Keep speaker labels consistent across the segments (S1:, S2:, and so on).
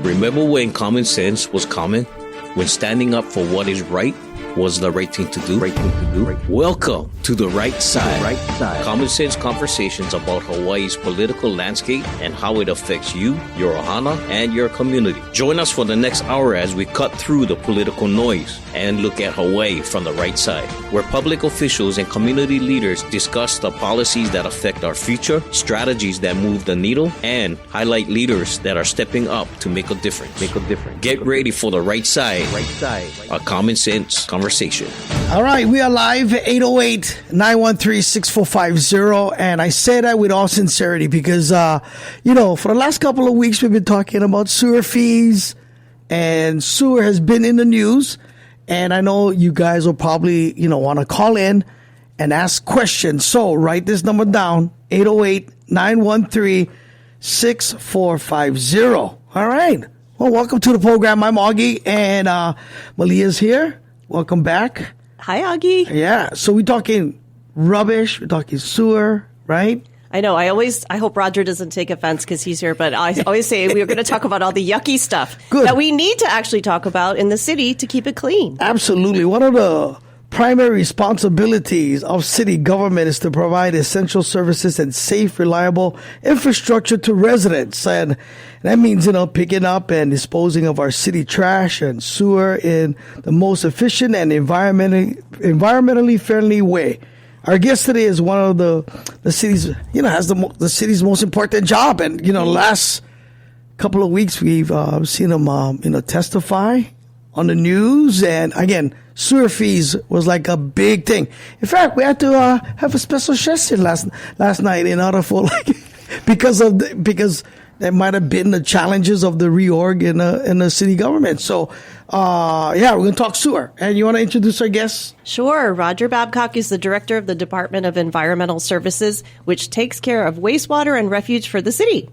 S1: Remember when common sense was common? When standing up for what is right was the right thing to do? Welcome to The Right Side. Common sense conversations about Hawaii's political landscape and how it affects you, your ohana, and your community. Join us for the next hour as we cut through the political noise and look at Hawaii from the right side, where public officials and community leaders discuss the policies that affect our future, strategies that move the needle, and highlight leaders that are stepping up to make a difference. Get ready for The Right Side, a common sense conversation.
S2: All right, we are live at 808-913-6450, and I say that with all sincerity because, for the last couple of weeks we've been talking about sewer fees, and sewer has been in the news, and I know you guys will probably, want to call in and ask questions. So write this number down, 808-913-6450. All right. Well, welcome to the program. I'm Augie, and Malia's here. Welcome back.
S3: Hi, Augie.
S2: Yeah. So we're talking rubbish. We're talking sewer, right?
S3: I know. I hope Roger doesn't take offense because he's here, but I always say we're going to talk about all the yucky stuff that we need to actually talk about in the city to keep it clean.
S2: Absolutely. One of the primary responsibilities of city government is to provide essential services and safe, reliable infrastructure to residents. And that means, picking up and disposing of our city trash and sewer in the most efficient and environmentally friendly way. Our guest today is one of the city's, has the city's most important job. And, last couple of weeks, we've seen him, testify on the news. And again, sewer fees was like a big thing. In fact, we had to have a special session last night in order for because there might have been the challenges of the reorg in the city government. So, we're going to talk sewer. And you want to introduce our guest?
S3: Sure. Roger Babcock is the director of the Department of Environmental Services, which takes care of wastewater and refuge for the city.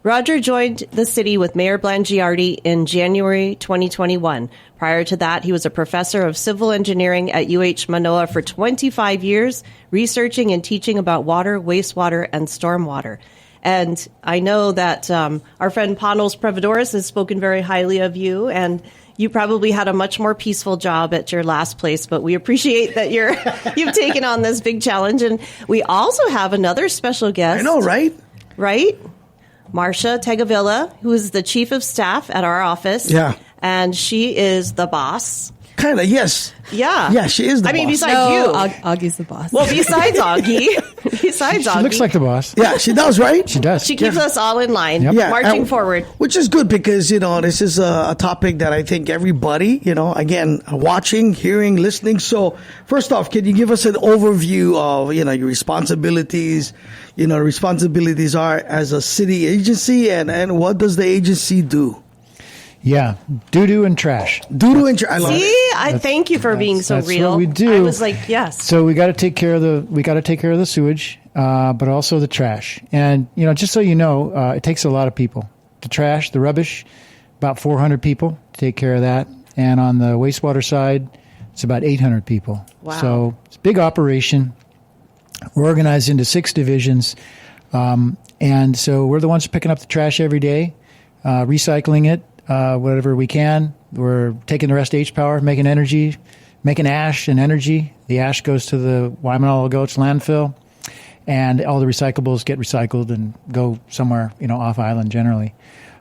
S3: Roger joined the city with Mayor Blangiardi in January 2021. Prior to that, he was a professor of civil engineering at UH Manoa for 25 years, researching and teaching about water, wastewater, and stormwater. And I know that our friend Panos Prevodoris has spoken very highly of you, and you probably had a much more peaceful job at your last place, but we appreciate that you've taken on this big challenge. And we also have another special guest.
S2: I know, right?
S3: Right? Marcia Tegavilla, who is the chief of staff at our office.
S2: Yeah.
S3: And she is the boss.
S2: Kind of, yes.
S3: Yeah.
S2: Yeah, she is the boss.
S3: Besides you.
S4: Augie's the boss.
S3: Well, besides Augie. She
S4: looks like the boss.
S2: Yeah, she does, right?
S4: She does.
S3: She keeps us all in line, marching forward.
S2: Which is good because, this is a topic that I think everybody, again, watching, hearing, listening. So first off, can you give us an overview of, your responsibilities? The responsibilities are as a city agency and what does the agency do?
S4: Yeah, doo-doo and trash.
S2: Doo-doo and trash. I love it.
S3: See, I thank you for being so
S4: that's
S3: real.
S4: What we do.
S3: I was like, yes.
S4: So we got to take care of the sewage, but also the trash. And just so you know, it takes a lot of people. The trash, the rubbish, about 400 people to take care of that. And on the wastewater side, it's about 800 people.
S3: Wow.
S4: So it's a big operation. We're organized into 6 divisions, and so we're the ones picking up the trash every day, recycling it. Whatever we can. We're taking the rest to H-Power, making ash and energy. The ash goes to the Waimanalo Gulch landfill, and all the recyclables get recycled and go somewhere, off island generally.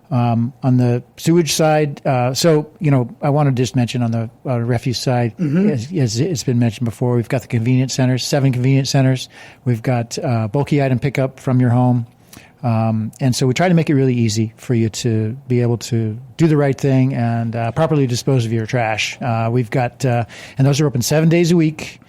S4: On the sewage side, I want to just mention on the refuse side, as it's been mentioned before, we've got the convenience centers, 7 convenience centers. We've got bulky item pickup from your home. And so we try to make it really easy for you to be able to do the right thing and properly dispose of your trash. We've got, and those are open 7 days a week,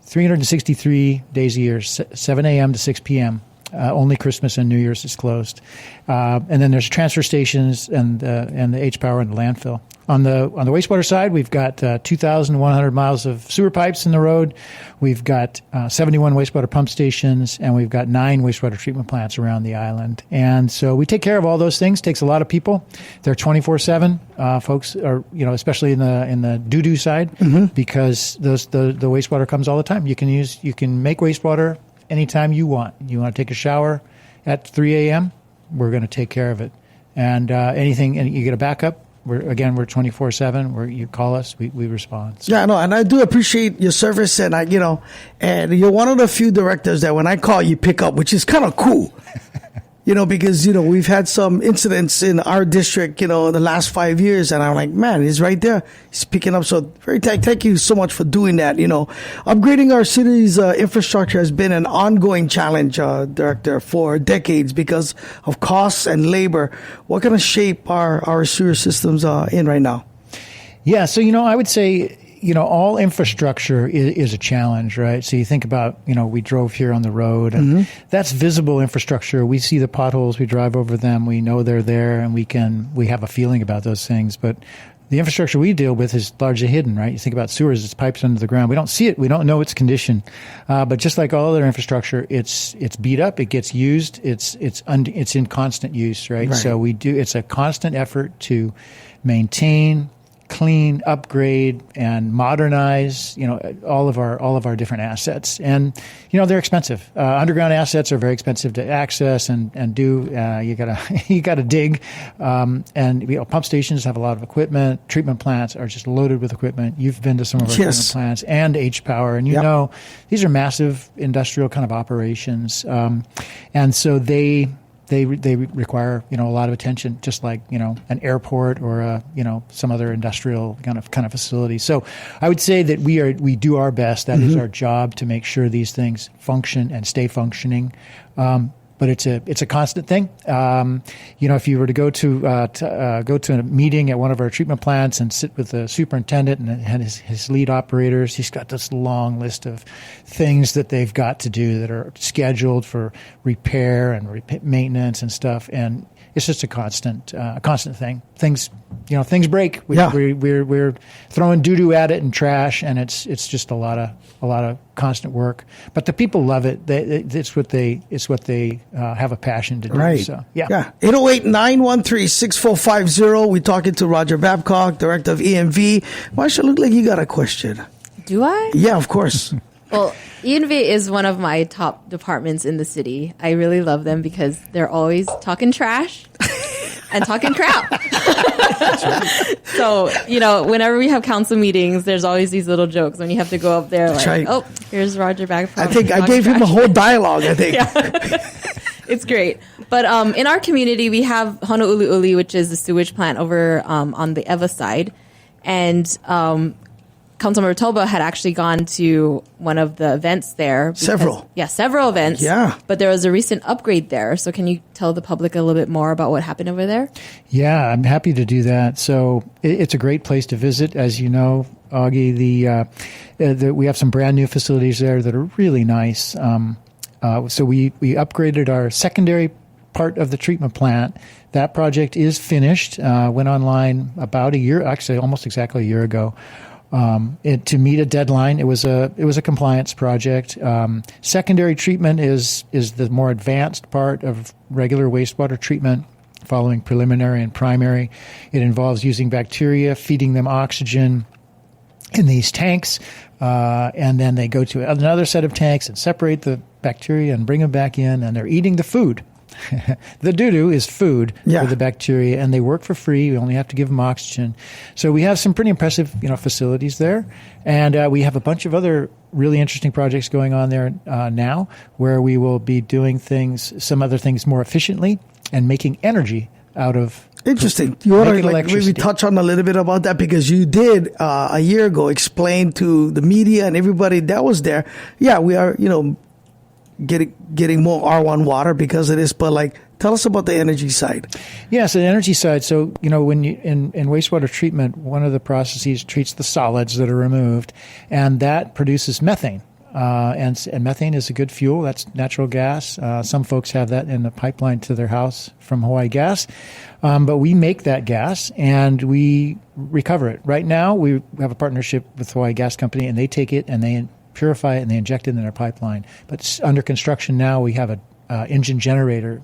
S4: 363 days a year, 7 a.m. to 6 p.m. Only Christmas and New Year's is closed. And then there's transfer stations and the H-Power and the landfill. On the wastewater side, we've got 2,100 miles of sewer pipes in the road. We've got 71 wastewater pump stations, and we've got 9 wastewater treatment plants around the island. And so we take care of all those things. Takes a lot of people. They're 24/7. Folks are, especially in the doo-doo side, because the wastewater comes all the time. You can make wastewater anytime you want. You want to take a shower at 3 a.m., we're going to take care of it. And anything, and you get a backup. We're 24/7. Where you call us, we respond. So.
S2: Yeah, no, and I do appreciate your service, and and you're one of the few directors that when I call, you pick up, which is kind of cool. Because, we've had some incidents in our district, in the last 5 years. And I'm like, man, he's right there. He's picking up. So thank you so much for doing that. Upgrading our city's infrastructure has been an ongoing challenge, Director, for decades because of costs and labor. What kind of shape are our sewer systems in right now?
S4: Yeah. So, I would say, all infrastructure is a challenge, right? So you think about, we drove here on the road and that's visible infrastructure. We see the potholes, we drive over them, we know they're there, and we have a feeling about those things. But the infrastructure we deal with is largely hidden, right? You think about sewers, it's pipes under the ground. We don't see it. We don't know its condition. But just like all other infrastructure, it's beat up, it gets used, it's in constant use, right? So it's a constant effort to maintain, clean, upgrade, and modernize, all of our different assets. And, they're expensive. Underground assets are very expensive to access and do. You gotta dig. And pump stations have a lot of equipment. Treatment plants are just loaded with equipment. You've been to some of our treatment plants and H-Power, and these are massive industrial kind of operations. And so they require a lot of attention, just like an airport or some other industrial kind of facility. So I would say that we do our best. That is our job, to make sure these things function and stay functioning. But it's a constant thing. If you were to go to a meeting at one of our treatment plants and sit with the superintendent and his lead operators, he's got this long list of things that they've got to do that are scheduled for repair and maintenance and stuff. And it's just a constant thing. Things break. We're throwing doo-doo at it and trash, and it's just a lot of constant work. But the people love it. It's what they have a passion to do.
S2: Right.
S4: So, yeah.
S2: 808-913-6450. We're talking to Roger Babcock, Director of EMV. Marsha, look like you got a question.
S5: Do I?
S2: Yeah, of course.
S5: Well, ENV is one of my top departments in the city. I really love them because they're always talking trash and talking crap. So, whenever we have council meetings, there's always these little jokes when you have to go up there oh, here's Roger Babcock.
S2: I think I gave him a whole dialogue, I think.
S5: It's great. But in our community, we have Honolulu, which is the sewage plant over on the Eva side. And Councilmember Toba had actually gone to one of the events there.
S2: Several
S5: events.
S2: Yeah.
S5: But there was a recent upgrade there. So can you tell the public a little bit more about what happened over there? Yeah,
S4: I'm happy to do that. So it's a great place to visit. As you know, Augie, we have some brand new facilities there that are really nice. So we upgraded our secondary part of the treatment plant. That project is finished, went online about almost exactly a year ago. To meet a deadline. It was a compliance project. Secondary treatment is the more advanced part of regular wastewater treatment, following preliminary and primary. It involves using bacteria, feeding them oxygen in these tanks, and then they go to another set of tanks and separate the bacteria and bring them back in, and they're eating the food. The doo-doo is food for the bacteria, and they work for free. We only have to give them oxygen. So we have some pretty impressive, facilities there, and we have a bunch of other really interesting projects going on there now, where we will be doing some other things more efficiently and making energy out of.
S2: Interesting. You want to maybe touch on a little bit about that, because you did a year ago explain to the media and everybody that was there. Yeah, we are, getting more R1 water because of this, but tell us about the energy side.
S4: Yeah, so the energy side. So, when you in wastewater treatment, one of the processes treats the solids that are removed, and that produces methane. And methane is a good fuel. That's natural gas. Some folks have that in the pipeline to their house from Hawaii Gas. But we make that gas and we recover it. Right now, we have a partnership with Hawaii Gas Company, and they take it and they purify it and they inject it in their pipeline. But it's under construction now. We have a engine generator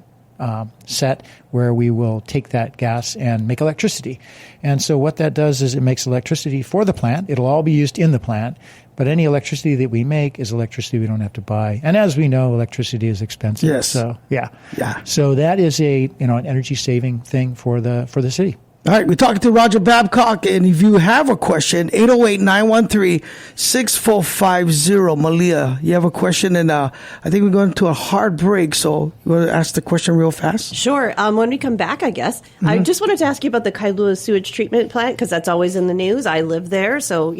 S4: set where we will take that gas and make electricity. And so what that does is it makes electricity for the plant. It'll all be used in the plant. But any electricity that we make is electricity we don't have to buy. And as we know, electricity is expensive.
S2: Yes.
S4: So, yeah.
S2: Yeah.
S4: So that is an energy saving thing for the city.
S2: All right, we're talking to Roger Babcock, and if you have a question, 808-913-6450. Malia, you have a question, and I think we're going to a hard break, so you want to ask the question real fast?
S3: Sure. When we come back, I guess, I just wanted to ask you about the Kailua sewage treatment plant, because that's always in the news. I live there, so,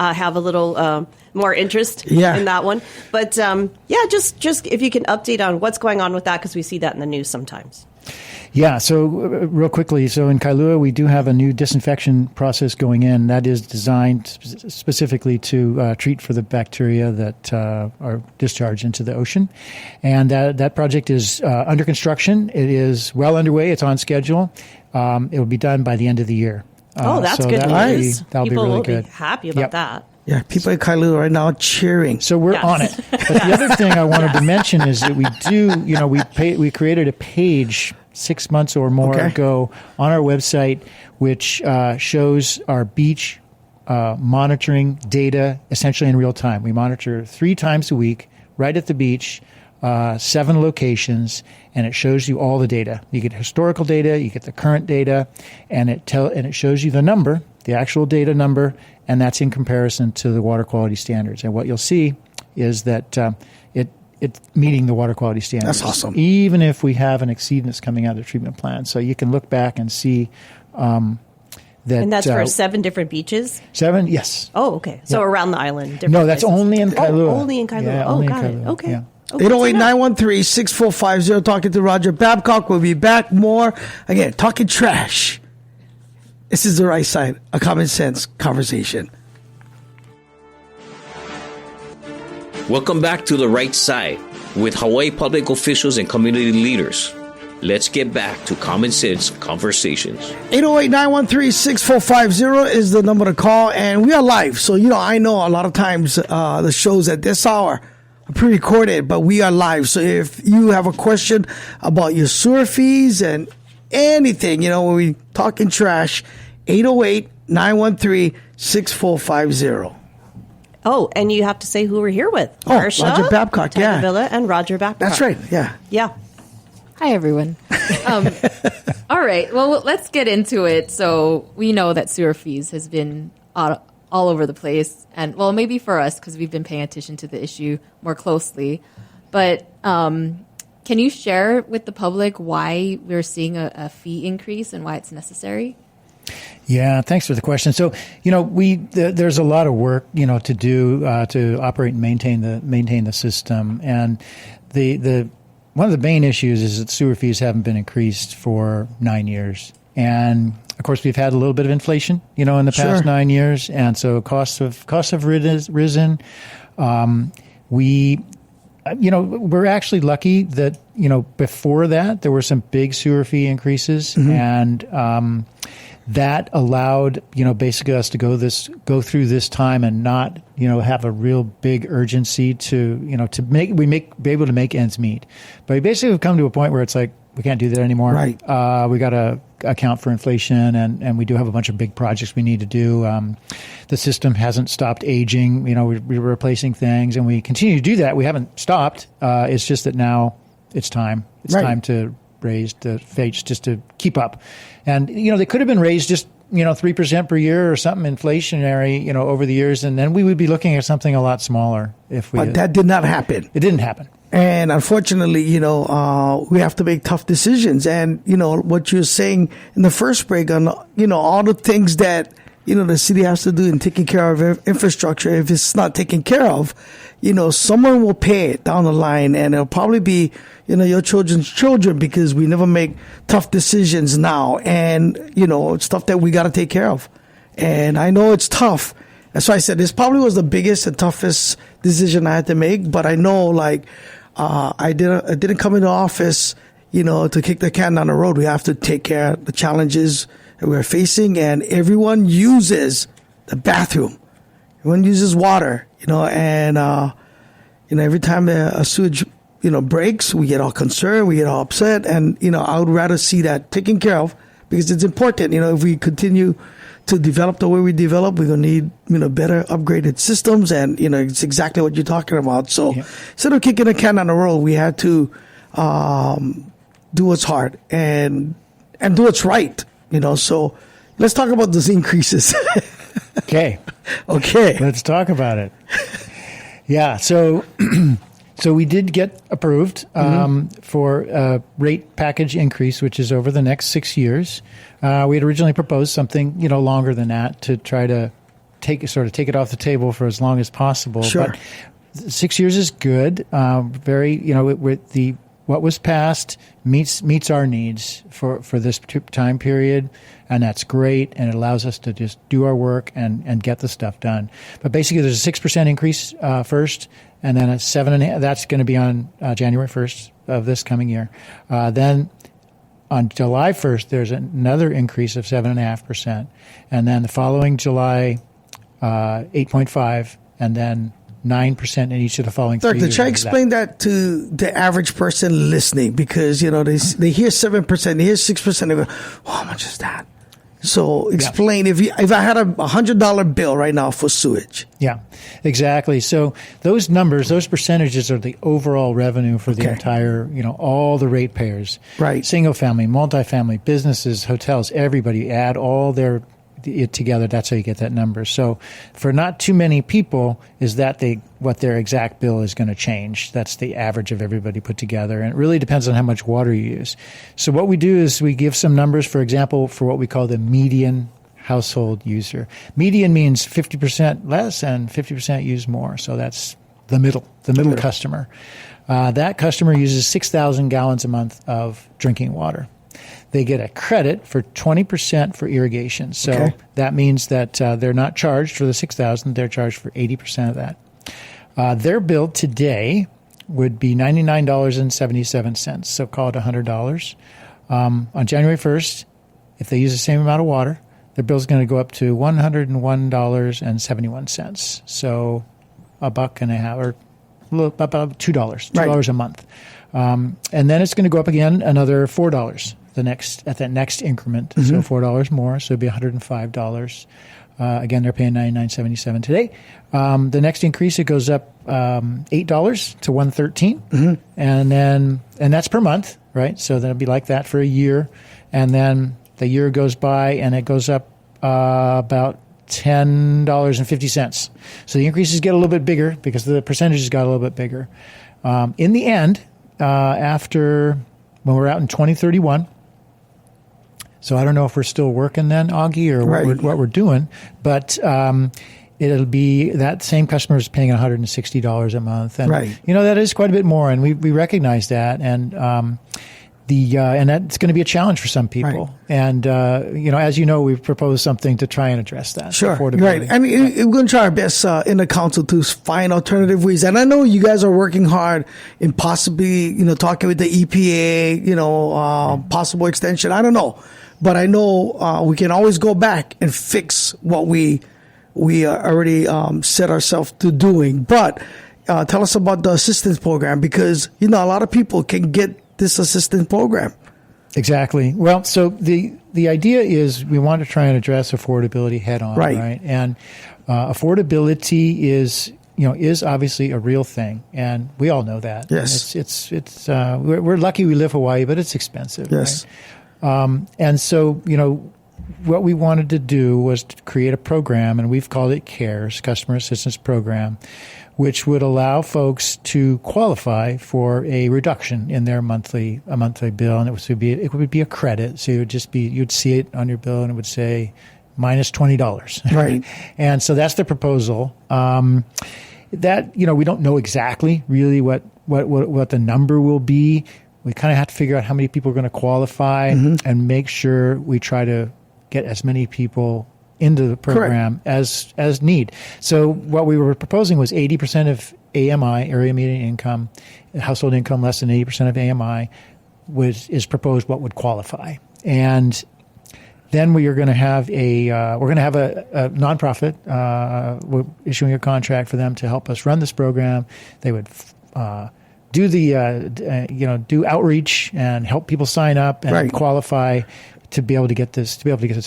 S3: have a little more interest in that one. But, just if you can update on what's going on with that, because we see that in the news sometimes.
S4: Yeah, so real quickly, so in Kailua, we do have a new disinfection process going in that is designed specifically to treat for the bacteria that are discharged into the ocean. And that project is under construction. It is well underway. It's on schedule. It will be done by the end of the year.
S3: That's
S4: so
S3: good news.
S4: That'll
S3: People
S4: be really
S3: will
S4: good.
S3: be happy about that.
S2: Yeah, people in Kailua right now cheering.
S4: So we're on it. But the other thing I wanted to mention is that we do, we created a page 6 months or more ago on our website, which shows our beach monitoring data essentially in real time. We monitor 3 times a week right at the beach, 7 locations, and it shows you all the data. You get historical data, you get the current data, and it shows you the number, the actual data number, and that's in comparison to the water quality standards. And what you'll see is that it's meeting the water quality standards.
S2: That's awesome.
S4: Even if we have an exceedance coming out of the treatment plant. So you can look back and see that.
S3: And that's for 7 different beaches?
S4: 7, yes.
S3: Oh, okay. So around the island. Different
S4: No, that's
S3: places.
S4: only in Kailua.
S3: Only in Kailua.
S4: Yeah, only in
S3: got it.
S4: Kailua.
S3: Okay.
S4: Yeah.
S3: Okay,
S2: 808-913-6450. Talking to Roger Babcock. We'll be back more. Again, talking trash. This is the right side, a common sense conversation.
S1: Welcome back to The Right Side with Hawaii public officials and community leaders. Let's get back to Common Sense Conversations.
S2: 808-913-6450 is the number to call, and we are live. So, I know a lot of times the shows at this hour are pre-recorded, but we are live. So if you have a question about your sewer fees and anything, when we talking trash, 808-913-6450.
S3: Oh, and you have to say who we're here with.
S2: Roger Babcock,
S3: Tanya Villa, and Roger Babcock.
S2: That's right, yeah.
S3: Yeah.
S5: Hi, everyone. All right. Well, let's get into it. So we know that sewer fees has been all over the place. And, well, maybe for us because we've been paying attention to the issue more closely. But can you share with the public why we're seeing a fee increase and why it's necessary?
S4: Yeah, thanks for the question. So, there's a lot of work, to do to operate and maintain the system, and the one of the main issues is that sewer fees haven't been increased for 9 years, and of course we've had a little bit of inflation, in the past 9 years, and so costs have risen. We're actually lucky that before that there were some big sewer fee increases, and that allowed, basically us to go through this time and not, have a real big urgency to be able to make ends meet. But we basically have come to a point where it's like, we can't do that anymore.
S2: Right.
S4: We got to account for inflation, and we do have a bunch of big projects we need to do. The system hasn't stopped aging. We're replacing things, and we continue to do that. We haven't stopped. It's just that now it's time. It's time to raise the rates just to keep up. And, they could have been raised just, 3% per year or something inflationary, over the years. And then we would be looking at something a lot smaller if we.
S2: But that did not happen.
S4: It didn't happen.
S2: And unfortunately, we have to make tough decisions. And, what you're saying in the first break on, all the things that, the city has to do in taking care of infrastructure, if it's not taken care of, someone will pay it down the line, and it'll probably be, your children's children, because we never make tough decisions now. And, it's stuff that we got to take care of. And I know it's tough. That's why I said this probably was the biggest and toughest decision I had to make. But I know, I didn't come into office, to kick the can down the road. We have to take care of the challenges that we're facing, and everyone uses the bathroom. Everyone uses water, and every time a sewage breaks, we get all concerned, we get all upset, and I would rather see that taken care of because it's important. If we continue to develop the way we develop, we're gonna need better upgraded systems, and it's exactly what you're talking about. So instead of kicking a can down the road, we had to do what's hard and do what's right. So let's talk about those increases.
S4: Okay. Let's talk about it. Yeah. So we did get approved for a rate package increase, which is over the next 6 years. We had originally proposed something, longer than that to try to take it off the table for as long as possible.
S2: Sure.
S4: But 6 years is good. Very, what was passed meets our needs for this time period, and that's great, and it allows us to just do our work and get the stuff done. But basically, there's a 6% increase first, and then a 7.5%. That's going to be on January 1st of this coming year. Then on July 1st, there's another increase of 7.5%, and then the following July, 8.5%, and then 9% in each of the following 3 years.
S2: Try to explain that to the average person listening, because they hear 7%, they hear 6%, they go, how much is that? So explain if I had a $100 bill right now for sewage.
S4: Yeah, exactly. So those numbers, those percentages are the overall revenue for the entire, all the ratepayers.
S2: Right.
S4: Single family, multifamily, businesses, hotels, everybody add all it together. That's how you get that number. So for not too many people, is that what their exact bill is going to change. That's the average of everybody put together. And it really depends on how much water you use. So what we do is we give some numbers, for example, for what we call the median household user. Median means 50% less and 50% use more. So that's the middle customer. That customer uses 6,000 gallons a month of drinking water. They get a credit for 20% for irrigation. So that means that they're not charged for the 6,000. They're charged for 80% of that. Their bill today would be $99.77. So call it $100. On January 1st, if they use the same amount of water, their bill is going to go up to $101.71. So $1.50 or about $2 a month. And then it's going to go up again another $4 at that next increment. So $4 more, so it'd be $105. Again, they're paying $99.77 today. The next increase, it goes up $8 to $113, and that's per month, right? So then it'd be like that for a year, and then the year goes by and it goes up about $10.50. So the increases get a little bit bigger because the percentages got a little bit bigger. In the end, after when we're out in 2031. So I don't know if we're still working then, Augie, or what we're doing, but it'll be that same customer is paying $160 a month, and that is quite a bit more, and we recognize that, and and that's going to be a challenge for some people, and as you know, we've proposed something to try and address that.
S2: Sure, right. I mean, we're going to try our best in the council to find alternative ways, and I know you guys are working hard in possibly talking with the EPA, possible extension. I don't know. But I know we can always go back and fix what we already set ourselves to doing. But tell us about the assistance program, because a lot of people can get this assistance program.
S4: Exactly. Well, so the idea is we want to try and address affordability head on, right? And affordability is obviously a real thing, and we all know that.
S2: Yes,
S4: we're lucky we live Hawaii, but it's expensive.
S2: Yes.
S4: Right? And so, what we wanted to do was to create a program, and we've called it CARES, Customer Assistance Program, which would allow folks to qualify for a reduction in their monthly bill, and it would be a credit. So you'd see it on your bill, and it would say minus $20.
S2: Right.
S4: And so that's the proposal. That we don't know exactly really what the number will be. We kind of have to figure out how many people are going to qualify and make sure we try to get as many people into the program as need. So what we were proposing was 80% of AMI, area median income, household income less than 80% of AMI is proposed what would qualify. And then we are going to have a nonprofit. We're issuing a contract for them to help us run this program. They would do do outreach and help people sign up and
S2: Right.
S4: qualify to be able to get this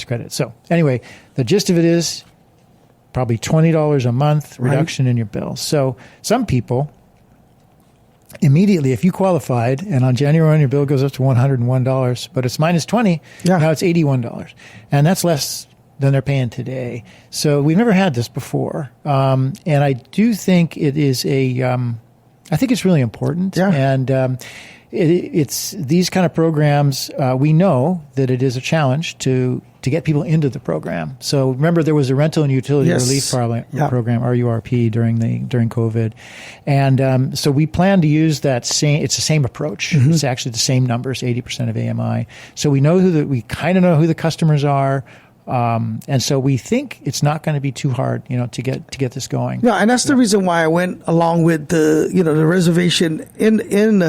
S4: credit. So anyway, the gist of it is probably $20 a month reduction in your bill. So some people immediately, if you qualified, and on January 1, your bill goes up to $101, but it's minus 20, now it's $81. And that's less than they're paying today. So we've never had this before. And I do think it is I think it's really important.
S2: Yeah.
S4: And it's these kind of programs, we know that it is a challenge to get people into the program. So remember, there was a rental and utility relief program, RURP, during COVID. And so we plan to use it's the same approach. It's actually the same numbers, 80% of AMI. So we kind of know who the customers are. And so we think it's not going to be too hard, to get this going.
S2: Yeah, and that's the reason why I went along with the reservation in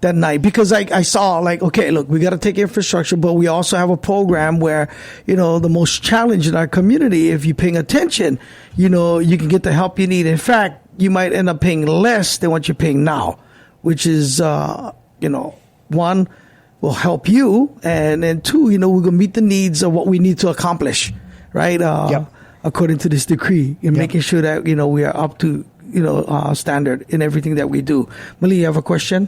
S2: that night, because I saw okay, look, we got to take infrastructure, but we also have a program where, the most challenged in our community, if you're paying attention, you can get the help you need. In fact, you might end up paying less than what you're paying now, which is, one, will help you, and then two, we're going to meet the needs of what we need to accomplish, right? According to this decree, and making sure that, we are up to, standard in everything that we do. Mali, you have a question?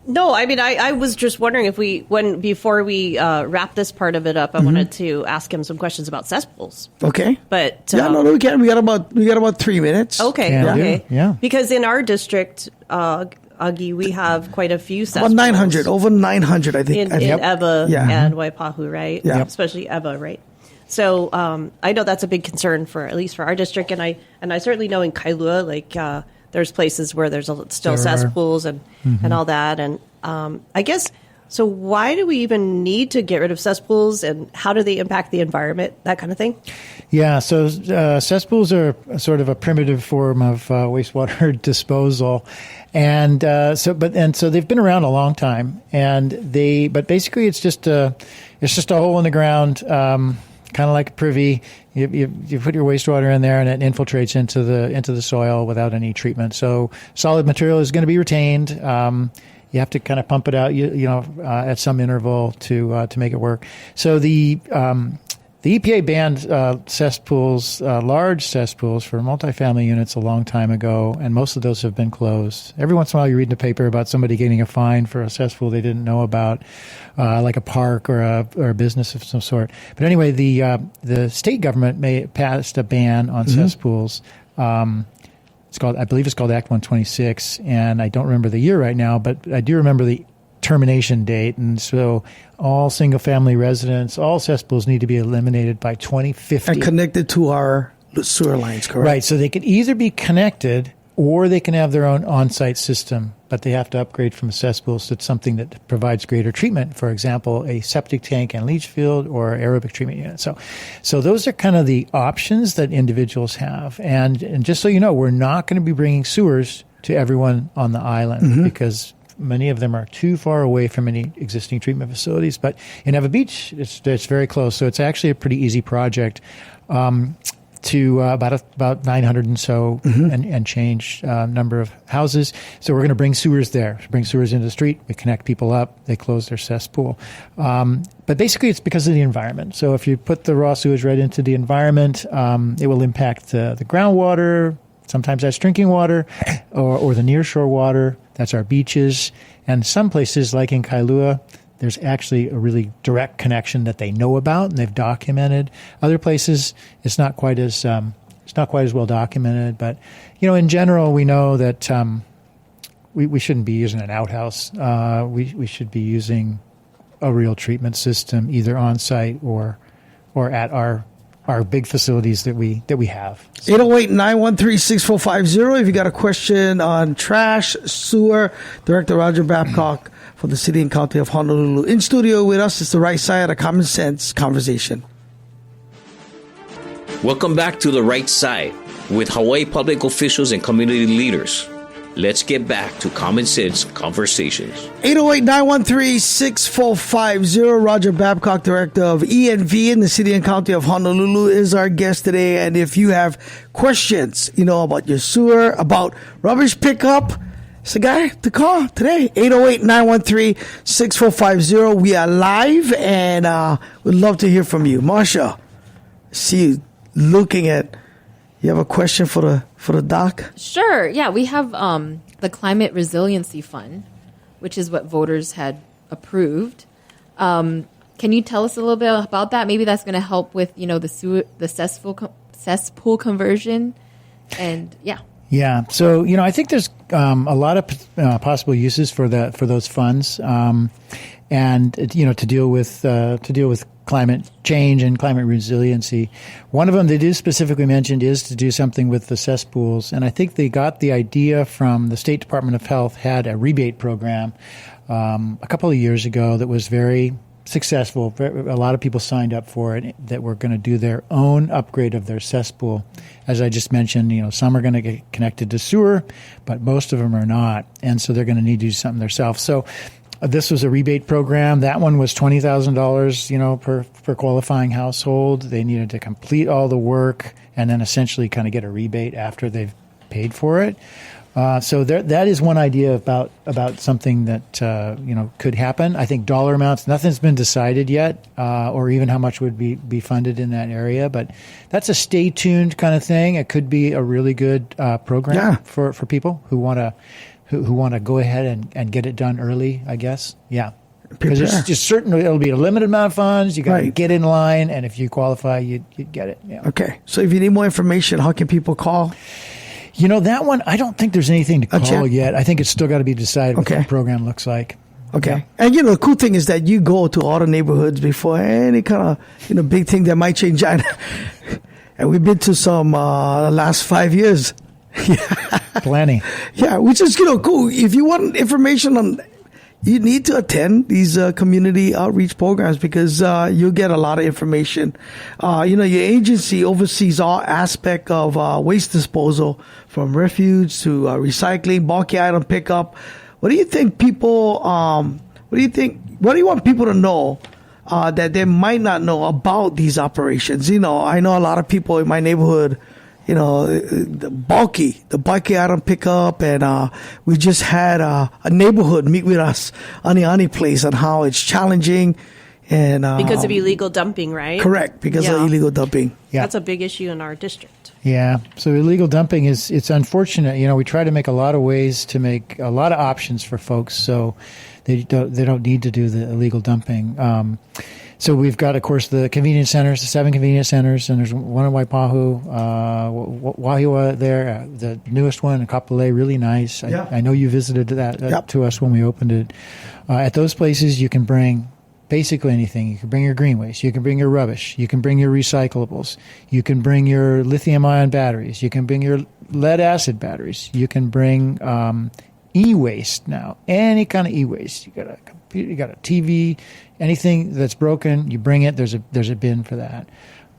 S3: No, I mean, I was just wondering if before we wrap this part of it up, I wanted to ask him some questions about cesspools.
S2: Okay.
S3: But
S2: no, we can. We got about 3 minutes.
S3: Okay.
S4: Yeah.
S3: Because in our district, Augie, we have quite a few cesspools.
S2: About 900, over 900, I think.
S3: In Eva
S2: Yeah.
S3: and Waipahu, right?
S2: Yeah.
S3: Especially Eva, right? So I know that's a big concern at least for our district, and I certainly know in Kailua, there's places where there's still cesspools and all that. And I guess, so why do we even need to get rid of cesspools, and how do they impact the environment, that kind of thing?
S4: Yeah, so cesspools are sort of a primitive form of wastewater disposal. And so they've been around a long time, but basically it's just a hole in the ground, kind of like a privy. You put your wastewater in there, and it infiltrates into the soil without any treatment. So solid material is going to be retained. You have to kind of pump it out, at some interval to make it work. So the EPA banned cesspools, large cesspools for multifamily units a long time ago, and most of those have been closed. Every once in a while you read in the paper about somebody getting a fine for a cesspool they didn't know about, like a park or a business of some sort. But anyway, the state government passed a ban on cesspools. I believe it's called Act 126, and I don't remember the year right now, but I do remember the termination date. And so all single-family residents, all cesspools need to be eliminated by 2050.
S2: And connected to our sewer lines, correct?
S4: Right. So they can either be connected or they can have their own on-site system, but they have to upgrade from a cesspool to something that provides greater treatment. For example, a septic tank and leach field or aerobic treatment unit. So those are kind of the options that individuals have. And just so you know, we're not going to be bringing sewers to everyone on the island because many of them are too far away from any existing treatment facilities. But in Eva Beach, it's very close. So it's actually a pretty easy project. To about 900 and so and change number of houses. So we're going to bring sewers there, bring sewers into the street. We connect people up. They close their cesspool. But basically, it's because of the environment. So if you put the raw sewage right into the environment, it will impact the groundwater. Sometimes that's drinking water or the nearshore water. That's our beaches. And some places, like in Kailua, there's actually a really direct connection that they know about and they've documented. Other places, it's not quite as well documented. But in general, we know that we shouldn't be using an outhouse. We should be using a real treatment system, either on site or at our big facilities that we have.
S2: 808-913-6450. If you got a question on trash, sewer, Director Roger Babcock for the City and County of Honolulu. In studio with us is the right side of a common sense conversation.
S1: Welcome back to The Right Side with Hawaii public officials and community leaders. Let's get back to Common Sense Conversations.
S2: 808-913-6450. Roger Babcock, Director of E&V in the City and County of Honolulu, is our guest today. And if you have questions, about your sewer, about rubbish pickup, it's the guy to call today. 808-913-6450. We are live, and we'd love to hear from you. Marsha, see you looking at. You have a question for the doc?
S5: Sure. Yeah, we have the Climate Resiliency Fund, which is what voters had approved. Can you tell us a little bit about that? Maybe that's going to help with the cesspool conversion, and yeah.
S4: Yeah. So, I think there's a lot of possible uses for those funds, and to deal with climate change and climate resiliency. One of them they do specifically mentioned is to do something with the cesspools, and I think they got the idea from the State Department of Health had a rebate program a couple of years ago that was very successful. A lot of people signed up for it that were going to do their own upgrade of their cesspool. As I just mentioned, some are going to get connected to sewer, but most of them are not. And so they're going to need to do something themselves. So this was a rebate program. That one was $20,000, per qualifying household. They needed to complete all the work and then essentially kind of get a rebate after they've paid for it. So that is one idea about something that could happen. I think dollar amounts, nothing's been decided yet, or even how much would be funded in that area. But that's a stay tuned kind of thing. It could be a really good program for people who want to go ahead and get it done early, I guess. Yeah. Because it's just certain it'll be a limited amount of funds. You got to get in line, and if you qualify, you get it. Yeah.
S2: Okay. So if you need more information, how can people call?
S4: That one, I don't think there's anything to call yet. I think it's still got to be decided what the program looks like.
S2: Okay. Yeah. And, the cool thing is that you go to all the neighborhoods before any kind of, big thing that might change. And we've been to some the last 5 years.
S4: Plenty.
S2: Yeah, which is, cool. If you want information on, you need to attend these community outreach programs because you'll get a lot of information. Your agency oversees all aspect of waste disposal, from refuge to recycling, bulky item pickup. What do you think people? What do you want people to know that they might not know about these operations? I know a lot of people in my neighborhood. The bulky item pickup, and we just had a neighborhood meet with us on the Ani place on how it's challenging, and
S3: because of illegal dumping, right?
S2: Correct, because of illegal dumping.
S3: Yeah, that's a big issue in our district.
S4: Yeah, so illegal dumping it's unfortunate. We try to make a lot of ways to make a lot of options for folks, so they don't need to do the illegal dumping. So we've got, of course, the convenience centers, the 7 convenience centers, and there's one in Waipahu, Wahiawa there, the newest one in Kapolei, really nice. I know you visited that to us when we opened it. At those places, you can bring basically anything. You can bring your green waste. You can bring your rubbish. You can bring your recyclables. You can bring your lithium-ion batteries. You can bring your lead-acid batteries. You can bring e-waste now, any kind of e-waste. You got a computer, you got a TV, anything that's broken, you bring it. There's a bin for that.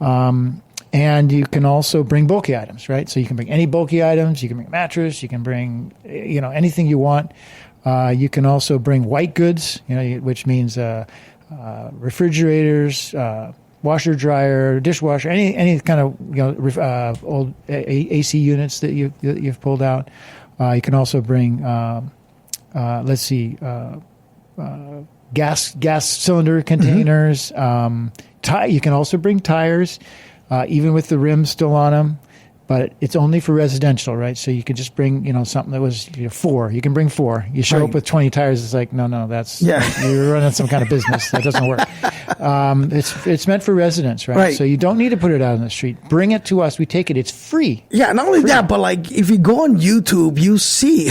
S4: And you can also bring bulky items, right? So you can bring any bulky items. You can bring a mattress. You can bring, anything you want. You can also bring white goods, which means refrigerators, washer, dryer, dishwasher, any kind of old AC units that you've pulled out. You can also bring, gas cylinder containers. You can also bring tires, even with the rims still on them. But it's only for residential, right? So you could just bring, something that was 4. You can bring 4. You show up with 20 tires. It's like, no, that's you're running some kind of business. That doesn't work. It's meant for residents, right? So you don't need to put it out on the street. Bring it to us. We take it. It's free. Yeah,
S2: not only that, but if you go on YouTube, you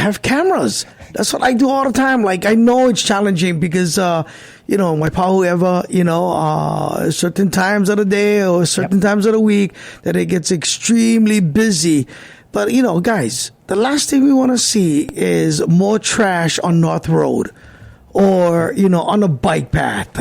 S2: have cameras. That's what I do all the time. I know it's challenging because, Waipahu ever, certain times of the day or certain times of the week that it gets extremely busy. But, guys, the last thing we want to see is more trash on North Road or, on a bike path.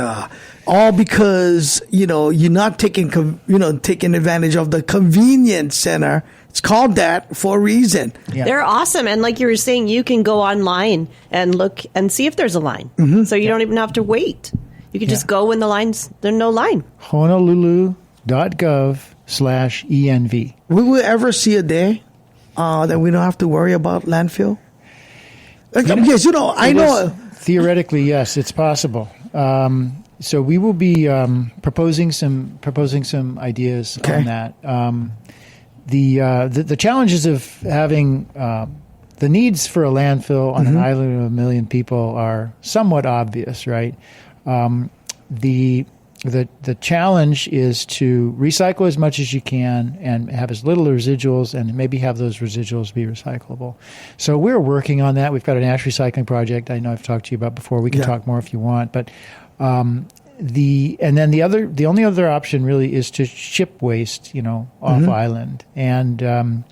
S2: All because, you're not taking advantage of the convenience center. It's called that for a reason.
S3: Yeah. They're awesome. And like you were saying, you can go online and look and see if there's a line. Mm-hmm. So you don't even have to wait. You can just go when there's no line.
S2: Honolulu.gov/ENV. Will we ever see a day that we don't have to worry about landfill? Yes, I know.
S4: Theoretically, yes, it's possible. So we will be proposing some ideas on that. The challenges of having the needs for a landfill on an island of 1 million people are somewhat obvious, right? The challenge is to recycle as much as you can and have as little residuals, and maybe have those residuals be recyclable. So we're working on that. We've got an ash recycling project I know I've talked to you about before. We can talk more if you want, but the only other option really is to ship waste, off island. And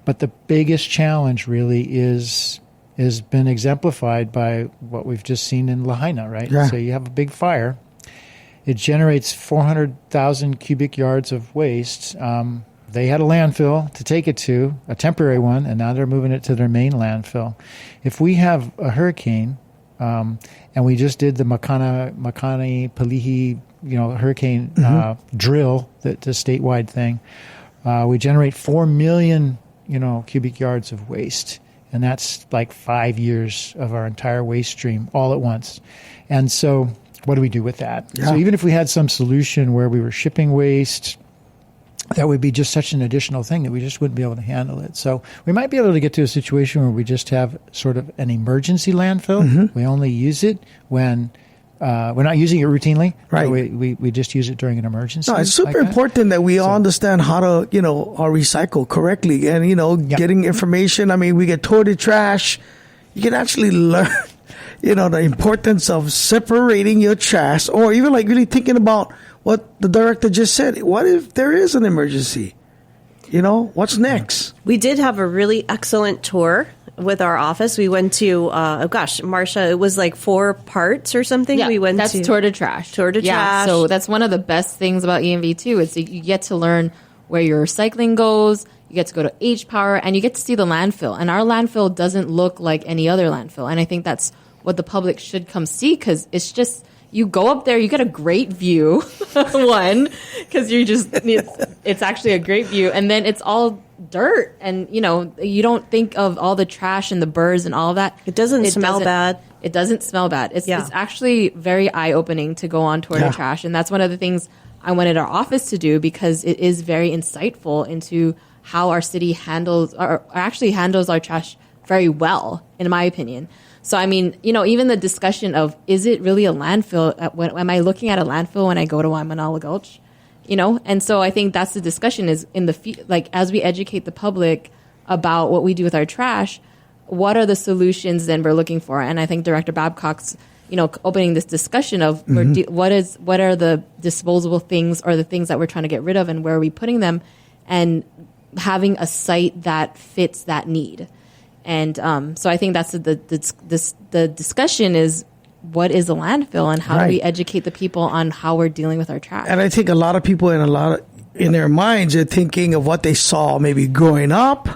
S4: but the biggest challenge really has been exemplified by what we've just seen in Lahaina, right?
S2: Yeah.
S4: So you have a big fire. It generates 400,000 cubic yards of waste. They had a landfill to take it to, a temporary one, and now they're moving it to their main landfill. If we have a hurricane, and we just did the Makani Palihi, hurricane drill, the statewide thing, we generate 4 million, cubic yards of waste. And that's like 5 years of our entire waste stream all at once. And so what do we do with that? Yeah. So even if we had some solution where we were shipping waste, that would be just such an additional thing that we just wouldn't be able to handle it. So we might be able to get to a situation where we just have sort of an emergency landfill. We only use it when we're not using it routinely.
S2: Right.
S4: So we just use it during an emergency.
S2: No, it's super important that we all understand how to, recycle correctly and, getting information. I mean, we get sorted trash. You can actually learn, the importance of separating your trash, or even like really thinking about what the director just said. What if there is an emergency? What's next?
S3: We did have a really excellent tour with our office. We went to, Marcia, it was like 4 parts or something.
S5: Yeah, that's
S3: to
S5: tour to trash.
S3: Tour to trash.
S5: So that's one of the best things about EMV too. Is you get to learn where your recycling goes. You get to go to H Power, and you get to see the landfill. And our landfill doesn't look like any other landfill. And I think that's what the public should come see, because it's just, you go up there, you get a great view, one, because it's actually a great view. And then it's all dirt, and, you don't think of all the trash and the birds and all of that.
S3: It doesn't smell bad.
S5: It doesn't smell bad. It's actually very eye-opening to go on tour to trash. And that's one of the things I wanted our office to do, because it is very insightful into how our city handles our trash very well, in my opinion. So, I mean, even the discussion of, is it really a landfill? Am I looking at a landfill when I go to Waimanalo Gulch? And so I think that's the discussion, is as we educate the public about what we do with our trash, what are the solutions then we're looking for? And I think Director Babcock's, opening this discussion of what are the disposable things, or the things that we're trying to get rid of, and where are we putting them, and having a site that fits that need. And so I think that's the discussion is, what is a landfill, and how do we educate the people on how we're dealing with our trash?
S2: And I think a lot of people in their minds are thinking of what they saw maybe growing up,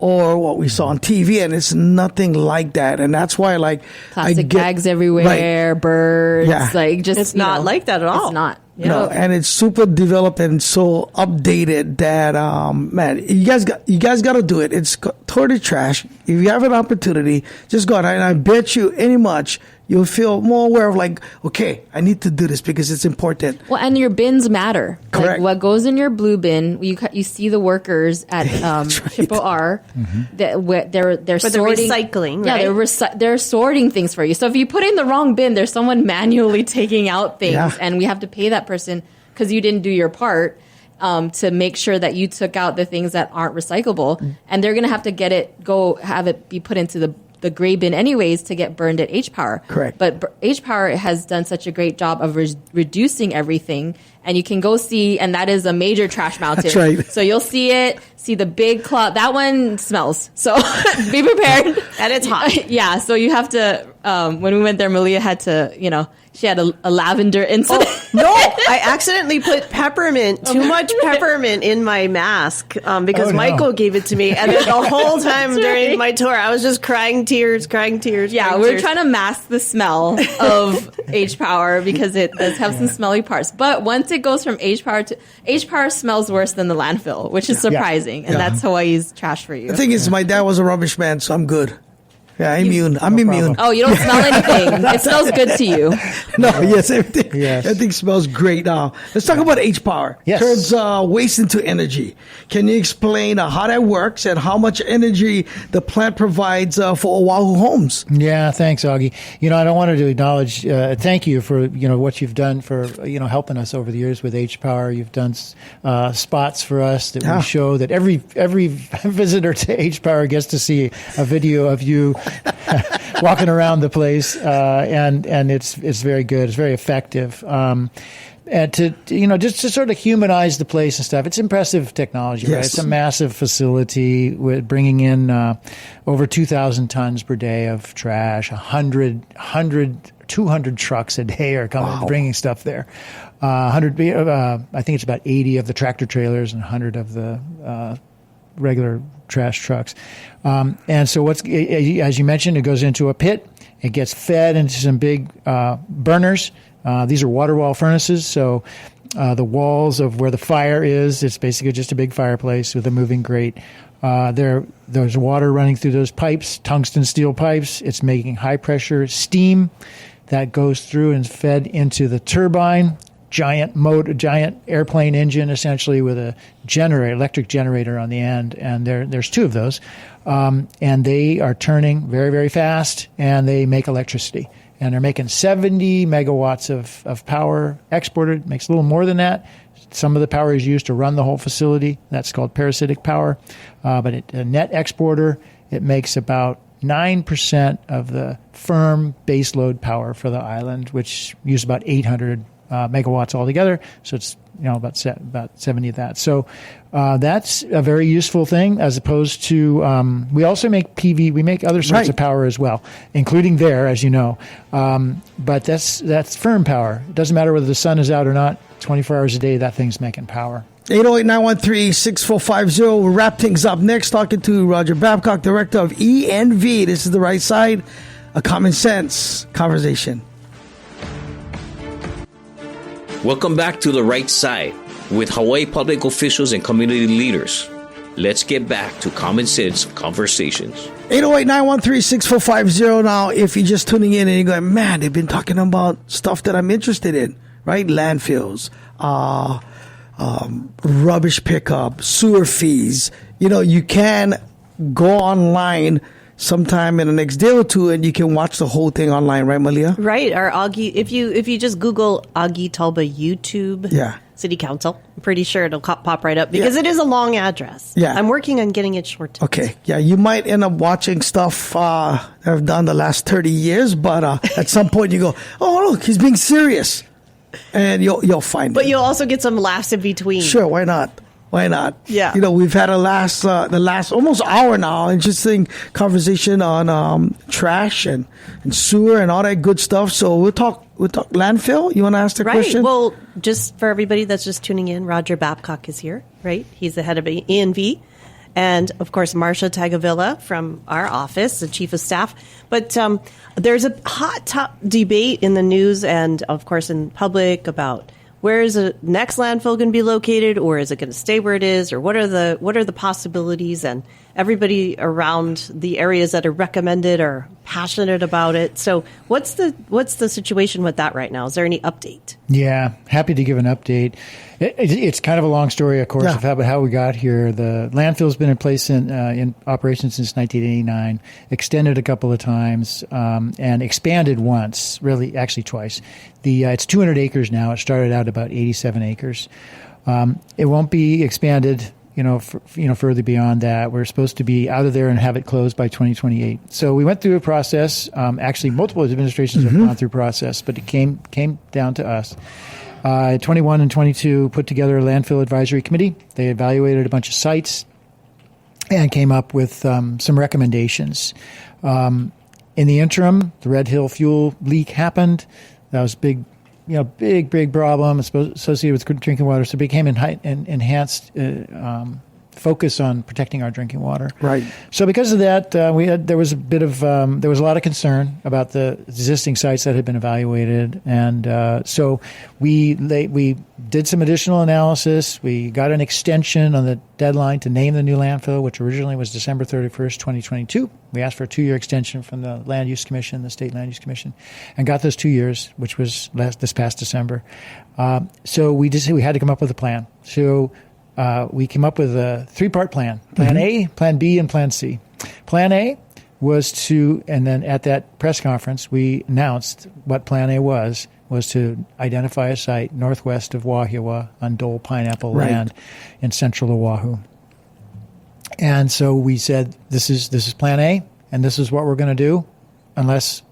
S2: or what we saw on TV, and it's nothing like that. And that's why,
S5: plastic bags everywhere, birds,
S3: it's not like that at all.
S5: It's not.
S2: No, and it's super developed and so updated that man, you guys got to do it. It's tour to trash. If you have an opportunity, just go out, and I bet you any much you'll feel more aware of okay, I need to do this because it's important.
S5: Well, and your bins matter.
S2: Correct.
S5: What goes in your blue bin, you see the workers at Shippo R. They're sorting,
S3: recycling.
S5: Yeah, they're sorting things for you. So if you put in the wrong bin, there's someone manually taking out things, and we have to pay that person because you didn't do your part to make sure that you took out the things that aren't recyclable, and they're going to have to have it be put into the gray bin anyways to get burned at H Power.
S2: Correct.
S5: But H Power has done such a great job of reducing everything, and you can go see, and that is a major trash mountain.
S2: That's right.
S5: So you'll see the big cloud. That one smells. So be prepared.
S3: And it's hot.
S5: Yeah. So you have to, when we went there, Malia had to, she had a lavender incident.
S3: Oh, no, I accidentally put too much peppermint in my mask because Michael gave it to me. And then the whole time during my tour, I was just crying tears.
S5: Yeah, we're trying to mask the smell of H Power because it does have some smelly parts. But once it goes from H Power smells worse than the landfill, which is surprising. And that's Hawaii's trash for you.
S2: The thing is, my dad was a rubbish man, so I'm good. Yeah, immune. I'm immune.
S5: Oh, you don't smell anything. It smells good to you.
S2: No, yes, everything.
S4: Yes.
S2: Everything smells great. Now, let's talk about H Power.
S4: Yes.
S2: Turns waste into energy. Can you explain how that works and how much energy the plant provides for Oahu homes?
S4: Yeah, thanks, Augie. I don't want to acknowledge, thank you for, what you've done for, helping us over the years with H Power. You've done spots for us that we show that every visitor to H Power gets to see a video of you walking around the place, and it's very good. It's very effective. And to just to sort of humanize the place and stuff. It's impressive technology, right? It's a massive facility with bringing in over 2,000 tons per day of trash. 200 trucks a day are coming, bringing stuff there. 100, I think it's about 80 of the tractor trailers and 100 of the regular trash trucks. And so as you mentioned, it goes into a pit. It gets fed into some big burners. These are water wall furnaces, so the walls of where the fire is, it's basically just a big fireplace with a moving grate. There's water running through those pipes, tungsten steel pipes. It's making high-pressure steam that goes through and is fed into the turbine, giant airplane engine, essentially, with a electric generator on the end, and there's two of those. And they are turning very, very fast, and they make electricity. And they're making 70 megawatts of power exported. Makes a little more than that. Some of the power is used to run the whole facility. That's called parasitic power. But a net exporter, it makes about 9% of the firm baseload power for the island, which uses about 800 megawatts altogether. So it's about 70 of that. So that's a very useful thing, as opposed to we also make PV. We make other sorts of power as well, including there, as you know. But that's firm power. It doesn't matter whether the sun is out or not. 24 hours a day, that thing's making power.
S2: 808-913-6450. We'll wrap things up next, talking to Roger Babcock, Director of ENV. This is The Right Side, a common sense conversation.
S1: Welcome back to The Right Side with Hawaii public officials and community leaders. Let's get back to common sense conversations.
S2: 808-913-6450. Now, if you're just tuning in and you're going, man, they've been talking about stuff that I'm interested in, right? Landfills, rubbish pickup, sewer fees. You can go online sometime in the next day or two, and you can watch the whole thing online, right, Malia?
S3: Right. Our Augie, if you just Google Augie Talba YouTube City Council, I'm pretty sure it'll pop right up, because it is a long address.
S2: Yeah.
S3: I'm working on getting it shortened.
S2: Okay. Yeah, you might end up watching stuff I've done the last 30 years, but at some point you go, oh, look, he's being serious. And you'll find it.
S3: But you'll also get some laughs in between.
S2: Sure, why not? Why not?
S3: Yeah.
S2: We've had the last almost hour now, interesting conversation on trash and sewer and all that good stuff. So we'll talk landfill. You want to ask the question?
S3: Well, just for everybody that's just tuning in, Roger Babcock is here, right? He's the head of ENV. And, of course, Marcia Tagavilla from our office, the chief of staff. But there's a hot debate in the news and, of course, in public about where is the next landfill going to be located, or is it going to stay where it is, or what are the possibilities? And everybody around the areas that are recommended are passionate about it. So what's the situation with that right now? Is there any update?
S4: Yeah, happy to give an update. It's kind of a long story, of course, of how we got here. The landfill's been in place in operation since 1989, extended a couple of times, and expanded once, really, actually twice. It's 200 acres now. It started out about 87 acres. It won't be expanded, further beyond that. We're supposed to be out of there and have it closed by 2028. So we went through a process. Actually, multiple administrations have gone through a process, but it came down to us. 21 and 22 put together a landfill advisory committee. They evaluated a bunch of sites and came up with some recommendations. In the interim, the Red Hill fuel leak happened. That was big problem associated with drinking water. So it became enhanced focus on protecting our drinking water.
S2: Right.
S4: So because of that, there was a lot of concern about the existing sites that had been evaluated, and so we did some additional analysis. We got an extension on the deadline to name the new landfill, which originally was December 31st, 2022. We asked for a 2-year extension from the Land Use Commission, the State Land Use Commission, and got those 2 years, which was this past December. So we had to come up with a plan. So we came up with a 3-part plan: Plan A, Plan B, and Plan C. Plan A was and then at that press conference, we announced what Plan A was to identify a site northwest of Wahiawa on Dole Pineapple land in central Oahu. And so we said, this is Plan A, and this is what we're going to do, unless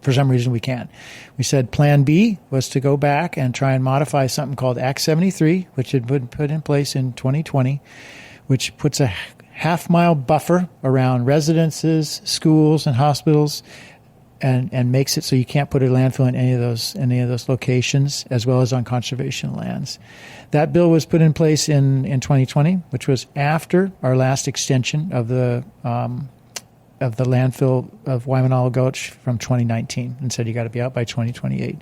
S4: for some reason we can't. We said Plan B was to go back and try and modify something called Act 73, which had been put in place in 2020, which puts a half-mile buffer around residences, schools, and hospitals, and makes it so you can't put a landfill in any of those locations, as well as on conservation lands. That bill was put in place in 2020, which was after our last extension of the landfill of Waimanalo Gulch from 2019, and said you got to be out by 2028.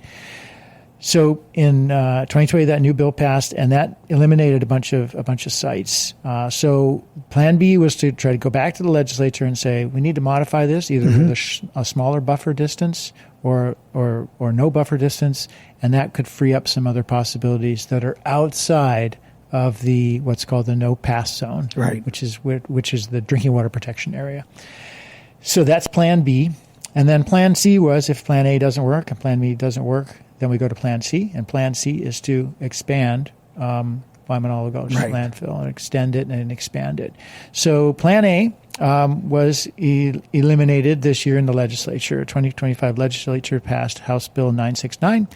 S4: So in 2020, that new bill passed, and that eliminated a bunch of sites. So Plan B was to try to go back to the legislature and say we need to modify this either with a smaller buffer distance or no buffer distance, and that could free up some other possibilities that are outside of the what's called the no pass zone,
S2: right?
S4: Which is the drinking water protection area. So that's Plan B, and then Plan C was if Plan A doesn't work and Plan B doesn't work, then we go to Plan C, and Plan C is to expand Waimanalo Gulch landfill and extend it and expand it. So Plan A was eliminated this year in the legislature. 2025 legislature passed House Bill 969,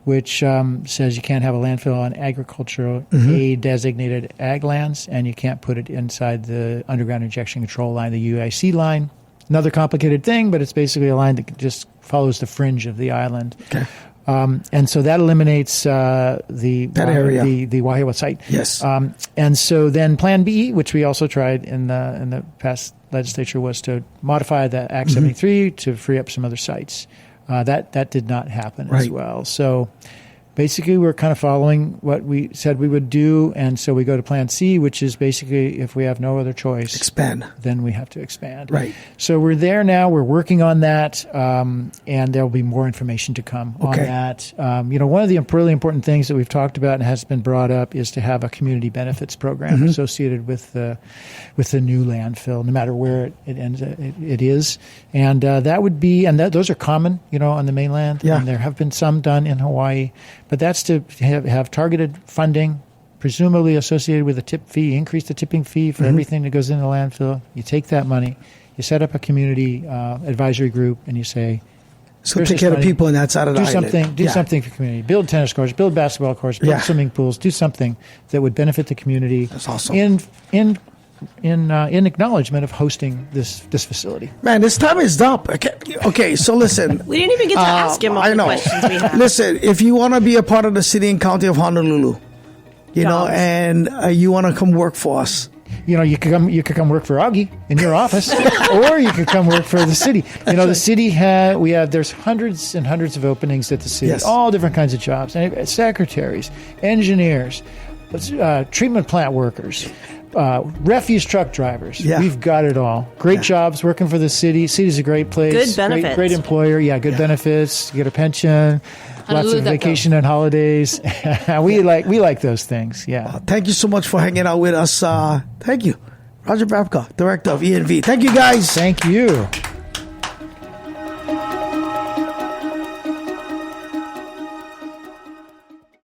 S4: which says you can't have a landfill on agricultural designated ag lands, and you can't put it inside the underground injection control line, the UIC line. Another complicated thing, but it's basically a line that just follows the fringe of the island. Okay. And so that eliminates that area, the Wahiawa site.
S2: Yes.
S4: And so then Plan B, which we also tried in the past legislature, was to modify the Act 73 to free up some other sites. That did not happen as well. So basically, we're kind of following what we said we would do, and so we go to Plan C, which is basically if we have no other choice,
S2: expand.
S4: Then we have to expand.
S2: Right.
S4: So we're there now. We're working on that, and there will be more information to come on that. One of the really important things that we've talked about and has been brought up is to have a community benefits program associated with the new landfill, no matter where it is, and that would be, and those are common, on the mainland.
S2: Yeah.
S4: And there have been some done in Hawaii. But that's to have targeted funding, presumably associated with a tip fee, increase the tipping fee for everything that goes in the landfill. You take that money, you set up a community advisory group, and you say,
S2: so take care of people on that side of the island.
S4: Do something for the community. Build tennis courts, build basketball courts, build swimming pools, do something that would benefit the community.
S2: That's awesome.
S4: In acknowledgement of hosting this facility.
S2: Man, this time is up. Okay, so listen.
S3: We didn't even get to ask him all the questions we had.
S2: Listen, if you want to be a part of the city and county of Honolulu, and you want to come work for us.
S4: You could come work for Augie in your office, or you could come work for the city. The city there's hundreds and hundreds of openings at the city, all different kinds of jobs, and secretaries, engineers, treatment plant workers, refuse truck drivers. Yeah. We've got it all. Great jobs working for the city. City's a great place.
S3: Good benefits.
S4: Great employer. Yeah, good benefits. You get a pension. Lots of vacation and holidays. we like those things. Yeah.
S2: Thank you so much for hanging out with us. Thank you. Roger Babcock, Director of E&V. Thank you, guys.
S4: Thank you.